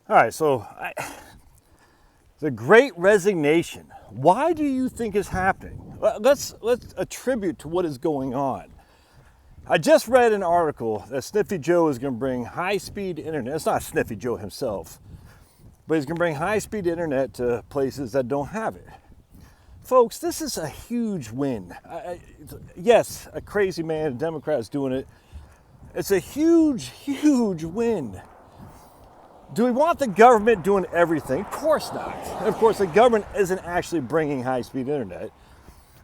All right, so the Great Resignation. Why do you think is happening? Let's attribute to what is going on. I just read an article that Sniffy Joe is going to bring high-speed internet. It's not Sniffy Joe himself, but he's going to bring high-speed internet to places that don't have it. Folks, this is a huge win. Yes, a crazy man, a Democrat is doing it. It's a huge, huge win. Do we want the government doing everything? Of course not. Of course, the government isn't actually bringing high-speed internet.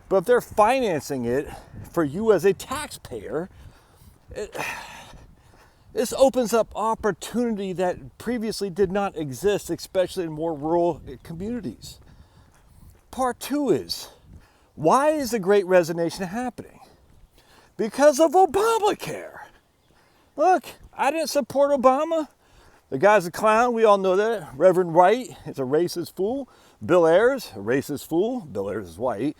But if they're financing it for you as a taxpayer, this opens up opportunity that previously did not exist, especially in more rural communities. Part two is, why is the Great Resignation happening? Because of Obamacare. Look, I didn't support Obama. The guy's a clown, we all know that. Reverend Wright is a racist fool. Bill Ayers, a racist fool. Bill Ayers is white,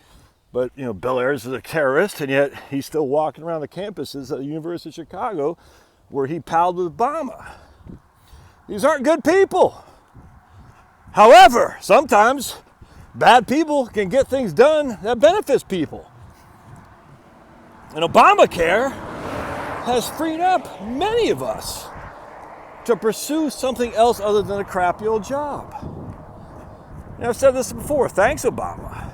but Bill Ayers is a terrorist, and yet he's still walking around the campuses at the University of Chicago where he palled with Obama. These aren't good people. However, sometimes bad people can get things done that benefits people. And Obamacare has freed up many of us to pursue something else other than a crappy old job. And I've said this before, thanks Obama.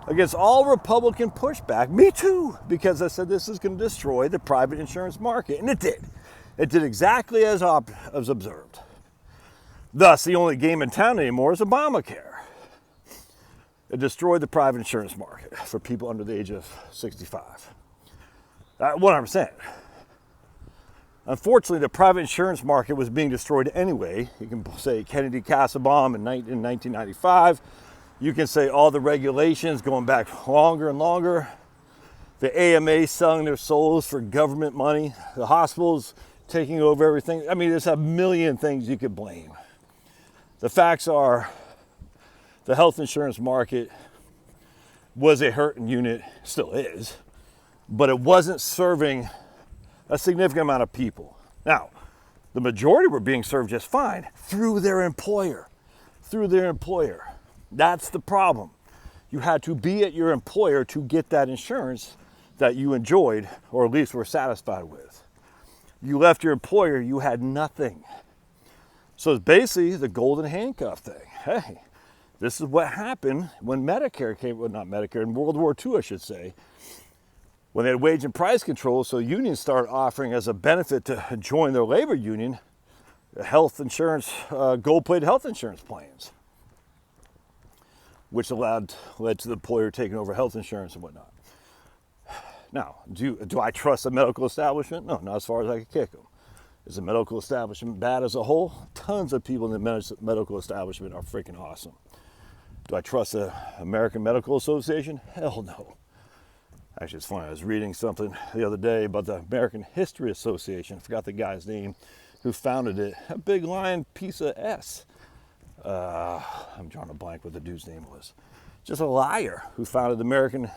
Against all Republican pushback, me too, because I said this is going to destroy the private insurance market, and it did. It did exactly as observed. Thus, the only game in town anymore is Obamacare. It destroyed the private insurance market for people under the age of 65. 100%. Unfortunately, the private insurance market was being destroyed anyway. You can say Kennedy Kassebaum in 1995. You can say all the regulations going back longer and longer. The AMA selling their souls for government money. The hospitals taking over everything. I mean, there's a million things you could blame. The facts are the health insurance market was a hurting unit, still is, but it wasn't serving a significant amount of people. Now, the majority were being served just fine through their employer. That's the problem. You had to be at your employer to get that insurance that you enjoyed, or at least were satisfied with. You left your employer, you had nothing. So it's basically the golden handcuff thing. Hey, this is what happened when Medicare came, well, not Medicare, in World War II, I should say. When they had wage and price control, so unions started offering as a benefit to join their labor union, health insurance, gold-plated health insurance plans, which led to the employer taking over health insurance and whatnot. Now, do I trust the medical establishment? No, not as far as I can kick them. Is the medical establishment bad as a whole? Tons of people in the medical establishment are freaking awesome. Do I trust the American Medical Association? Hell no. Actually, it's funny, I was reading something the other day about the American History Association. I forgot the guy's name who founded it. A big lion piece of S. I'm drawing a blank what the dude's name was. Just a liar who founded the American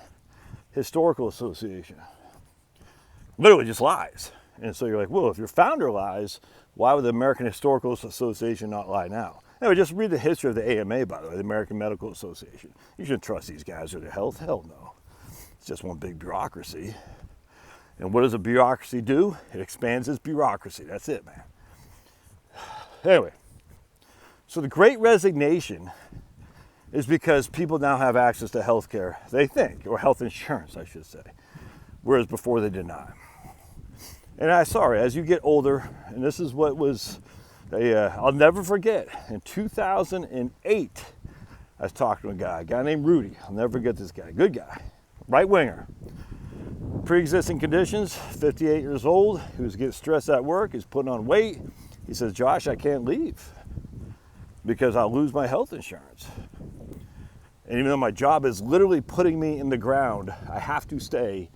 Historical Association. Literally just lies. And so you're like, well, if your founder lies, why would the American Historical Association not lie now? Anyway, just read the history of the AMA, by the way, the American Medical Association. You shouldn't trust these guys with their health. Hell no. It's just one big bureaucracy. And what does a bureaucracy do? It expands its bureaucracy. That's it, man. Anyway, so the Great Resignation is because people now have access to health care, they think, or health insurance, I should say, whereas before they did not. And as you get older, and this is what was, I'll never forget, in 2008, I was talking to a guy named Rudy. I'll never forget this guy, good guy. Right winger, pre-existing conditions, 58 years old. He was getting stressed at work. He's putting on weight. He says, Josh, I can't leave because I'll lose my health insurance. And even though my job is literally putting me in the ground, I have to stay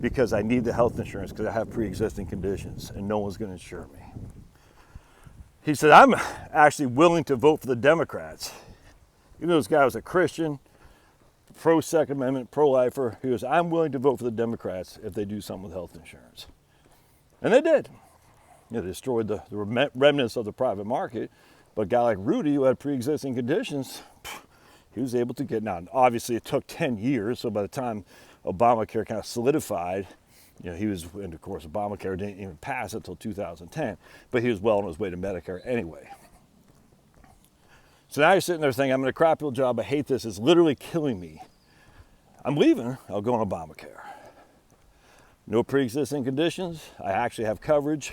because I need the health insurance because I have pre-existing conditions and no one's going to insure me. He said, I'm actually willing to vote for the Democrats. Even though this guy was a Christian, pro-Second Amendment, pro-lifer, he goes, I'm willing to vote for the Democrats if they do something with health insurance. And they did. It destroyed the remnants of the private market. But a guy like Rudy, who had pre-existing conditions, he was able to get, now obviously it took 10 years, so by the time Obamacare kind of solidified, he was, and of course Obamacare didn't even pass until 2010, but he was well on his way to Medicare anyway. So now you're sitting there saying, I'm in a crappy old job, I hate this, it's literally killing me. I'm leaving, I'll go on Obamacare. No pre-existing conditions, I actually have coverage.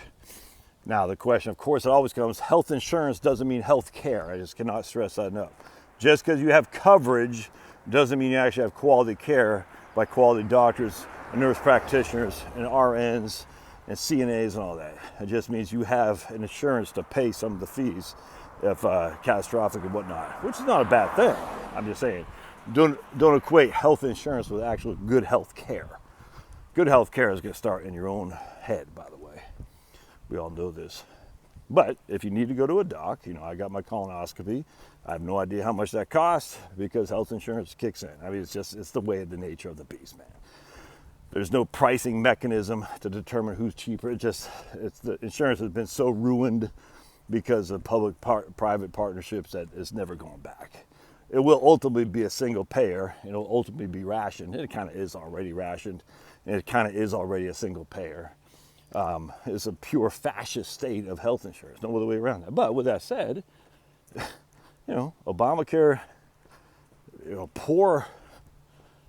Now the question, of course, it always comes, health insurance doesn't mean health care. I just cannot stress that enough. Just because you have coverage doesn't mean you actually have quality care by quality doctors and nurse practitioners and RNs and CNAs and all that. It just means you have an insurance to pay some of the fees if catastrophic and whatnot, which is not a bad thing. I'm just saying, don't equate health insurance with actual good health care. Good health care is going to start in your own head, by the way. We all know this. But if you need to go to a doc, I got my colonoscopy. I have no idea how much that costs because health insurance kicks in. I mean, it's the way of the nature of the beast, man. There's no pricing mechanism to determine who's cheaper. It's the insurance has been so ruined because of public-private partnerships that it's never going back. It will ultimately be a single payer. It'll ultimately be rationed. It kind of is already rationed, and it kind of is already a single payer. It's a pure fascist state of health insurance. No other way around that. But with that said, Obamacare, poor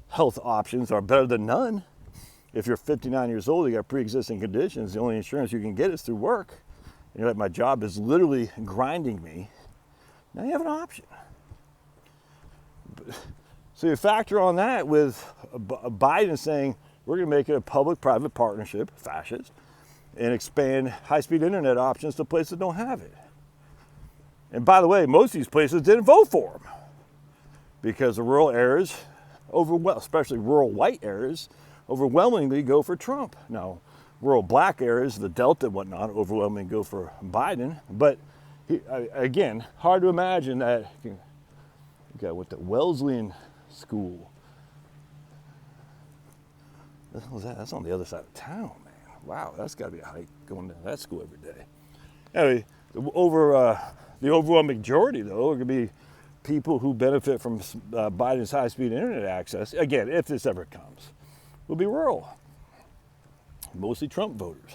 health options are better than none. If you're 59 years old, you got pre-existing conditions, the only insurance you can get is through work. And you're like, my job is literally grinding me. Now you have an option. So you factor on that with Biden saying, we're going to make it a public-private partnership, fascist, and expand high-speed internet options to places that don't have it. And by the way, most of these places didn't vote for him because the rural areas, especially rural white areas, overwhelmingly go for Trump. Now, rural black areas, the Delta and whatnot, overwhelmingly go for Biden. But again, hard to imagine that. Okay, I went to Wesleyan School. What the hell is that? That's on the other side of town, man. Wow, that's got to be a hike going to that school every day. Anyway, the overwhelming majority, though, are going to be people who benefit from Biden's high-speed internet access. Again, if this ever comes, will be rural. Mostly Trump voters.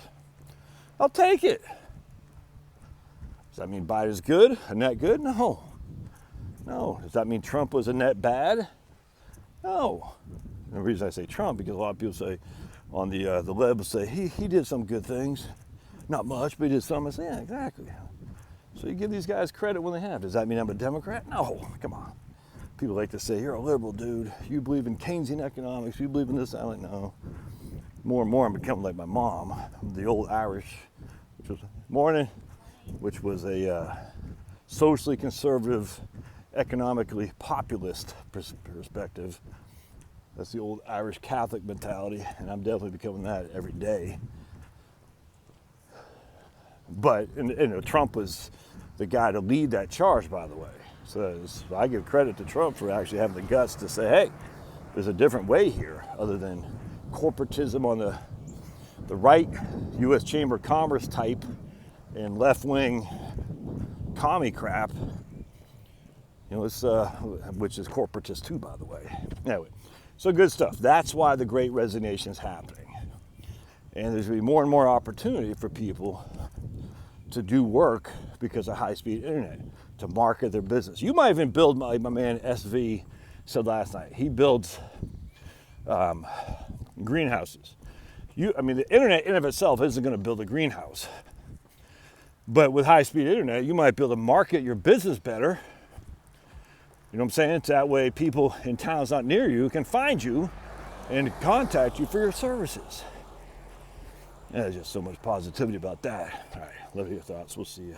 I'll take it. Does that mean Biden's good? A net good? No. No. Does that mean Trump was a net bad? No. And the reason I say Trump, because a lot of people say on the left will say, he did some good things. Not much, but he did some. I say, yeah, exactly. So you give these guys credit when they have. Does that mean I'm a Democrat? No, come on. People like to say, you're a liberal, dude. You believe in Keynesian economics. You believe in this. I'm like, no. More and more I'm becoming like my mom, the old Irish, which was a socially conservative, economically populist perspective. That's the old Irish Catholic mentality, and I'm definitely becoming that every day. But Trump was the guy to lead that charge, by the way. So I give credit to Trump for actually having the guts to say, hey, there's a different way here other than corporatism on the right, U.S. Chamber of Commerce type, and left-wing commie crap. It's which is corporatist too, by the way. Anyway, so good stuff. That's why the Great Resignation is happening, and there's going to be more and more opportunity for people to do work because of high-speed internet, to market their business. You might even build, my man SV said last night, he builds greenhouses. The internet in of itself isn't going to build a greenhouse. But with high-speed internet, you might be able to market your business better. You know what I'm saying? It's that way people in towns not near you can find you and contact you for your services. And there's just so much positivity about that. All right, love your thoughts. We'll see you.